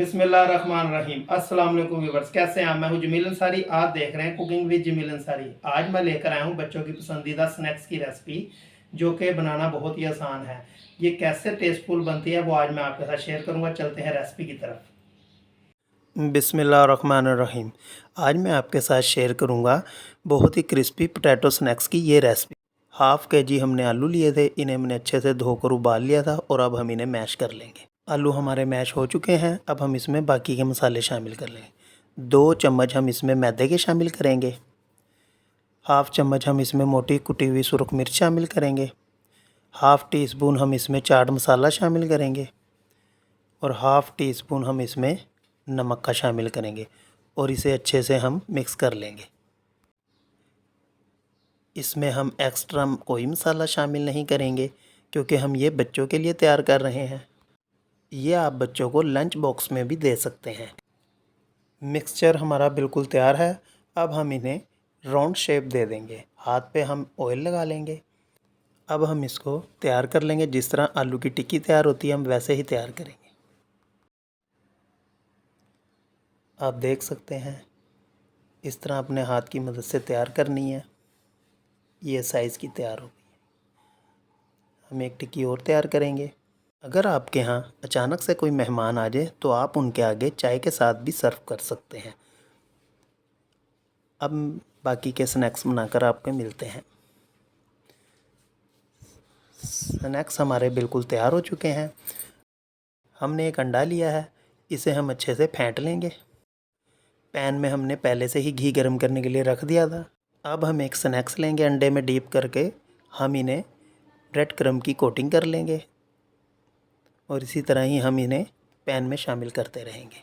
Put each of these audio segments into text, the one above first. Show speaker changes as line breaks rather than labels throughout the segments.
बिस्मिल्लाहिर्रहमानिर्रहीम। अस्सलाम वालेकुम व्यूअर्स, कैसे हैं आप? मैं हूं जमील अंसारी। आप देख रहे हैं कुकिंग विद जमील अंसारी। आज मैं लेकर आया हूं बच्चों की पसंदीदा स्नैक्स की रेसिपी, जो कि बनाना बहुत ही आसान है। ये कैसे टेस्टफुल बनती है वो आज मैं आपके साथ शेयर करूंगा। चलते हैं रेसिपी की तरफ। बिस्मिल्लाहिर्रहमानिर्रहीम। आज मैं आपके साथ शेयर करूंगा बहुत ही क्रिस्पी पोटैटो स्नैक्स की ये रेसिपी। हाफ़ के जी हमने आलू लिए थे, इन्हें हमने अच्छे से धोकर उबाल लिया था और अब हम इन्हें मैश कर लेंगे। आलू हमारे मैश हो चुके हैं। अब हम इसमें बाकी के मसाले शामिल कर लेंगे। 2 चम्मच हम इसमें मैदे के शामिल करेंगे। हाफ़ चम्मच हम इसमें मोटी कुटी हुई सुरख मिर्च शामिल करेंगे। हाफ़ टी स्पून हम इसमें चाट मसाला शामिल करेंगे और हाफ़ टी स्पून हम इसमें नमक का शामिल करेंगे और इसे अच्छे से हम मिक्स कर लेंगे। इसमें हम एक्स्ट्रा कोई मसाला शामिल नहीं करेंगे क्योंकि हम ये बच्चों के लिए तैयार कर रहे हैं। ये आप बच्चों को लंच बॉक्स में भी दे सकते हैं। मिक्सचर हमारा बिल्कुल तैयार है। अब हम इन्हें राउंड शेप दे देंगे। हाथ पे हम ऑयल लगा लेंगे। अब हम इसको तैयार कर लेंगे। जिस तरह आलू की टिक्की तैयार होती है हम वैसे ही तैयार करेंगे। आप देख सकते हैं इस तरह अपने हाथ की मदद से तैयार करनी है। ये साइज़ की तैयार हो गई। हम एक टिक्की और तैयार करेंगे। अगर आपके यहाँ अचानक से कोई मेहमान आ जाए तो आप उनके आगे चाय के साथ भी सर्व कर सकते हैं। अब बाकी के स्नैक्स बनाकर आपको मिलते हैं। स्नैक्स हमारे बिल्कुल तैयार हो चुके हैं। हमने एक अंडा लिया है, इसे हम अच्छे से फेंट लेंगे। पैन में हमने पहले से ही घी गर्म करने के लिए रख दिया था। अब हम एक स्नैक्स लेंगे, अंडे में डीप करके हम इन्हें ब्रेड क्रम्ब की कोटिंग कर लेंगे और इसी तरह ही हम इन्हें पैन में शामिल करते रहेंगे।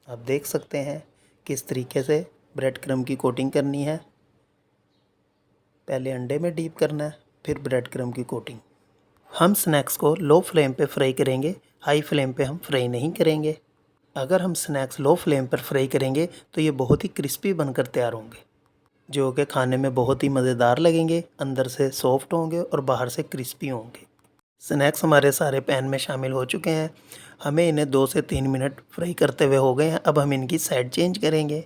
आप देख सकते हैं किस तरीके से ब्रेड क्रम्ब की कोटिंग करनी है। पहले अंडे में डीप करना है, फिर ब्रेड क्रम्ब की कोटिंग। हम स्नैक्स को लो फ्लेम पे फ्राई करेंगे, हाई फ्लेम पे हम फ्राई नहीं करेंगे। अगर हम स्नैक्स लो फ्लेम पर फ्राई करेंगे तो ये बहुत ही क्रिस्पी बनकर तैयार होंगे, जो कि खाने में बहुत ही मज़ेदार लगेंगे। अंदर से सॉफ्ट होंगे और बाहर से क्रिस्पी होंगे। स्नैक्स हमारे सारे पैन में शामिल हो चुके हैं। हमें इन्हें 2 से 3 मिनट फ्राई करते हुए हो गए हैं। अब हम इनकी साइड चेंज करेंगे।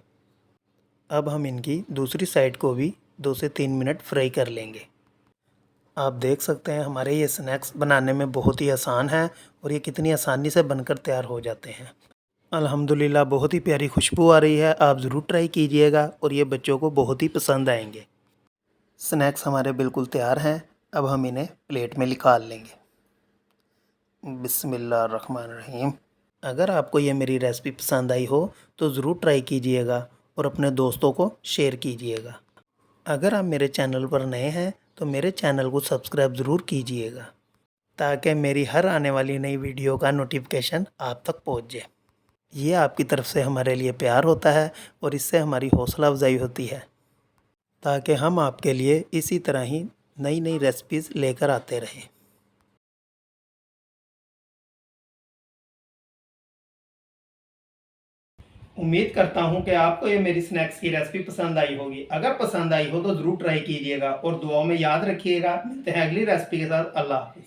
अब हम इनकी दूसरी साइड को भी 2 से 3 मिनट फ्राई कर लेंगे। आप देख सकते हैं हमारे ये स्नैक्स बनाने में बहुत ही आसान है और ये कितनी आसानी से बनकर तैयार हो जाते हैं। अल्हम्दुलिल्लाह बहुत ही प्यारी खुशबू आ रही है। आप ज़रूर ट्राई कीजिएगा और ये बच्चों को बहुत ही पसंद आएंगे। स्नैक्स हमारे बिल्कुल तैयार हैं। अब हम इन्हें प्लेट में निकाल लेंगे। बिस्मिल्लाहिर्रहमानिर्रहीम। अगर आपको ये मेरी रेसिपी पसंद आई हो तो ज़रूर ट्राई कीजिएगा और अपने दोस्तों को शेयर कीजिएगा। अगर आप मेरे चैनल पर नए हैं तो मेरे चैनल को सब्सक्राइब ज़रूर कीजिएगा ताकि मेरी हर आने वाली नई वीडियो का नोटिफिकेशन आप तक पहुंच जाए। ये आपकी तरफ से हमारे लिए प्यार होता है और इससे हमारी हौसला अफजाई होती है ताकि हम आपके लिए इसी तरह ही नई नई रेसिपीज़ लेकर आते रहें। उम्मीद करता हूं कि आपको ये मेरी स्नैक्स की रेसिपी पसंद आई होगी। अगर पसंद आई हो तो ज़रूर ट्राई कीजिएगा और दुआओं में याद रखिएगा। मिलते हैं अगली रेसिपी के साथ। अल्लाह हाफिज़।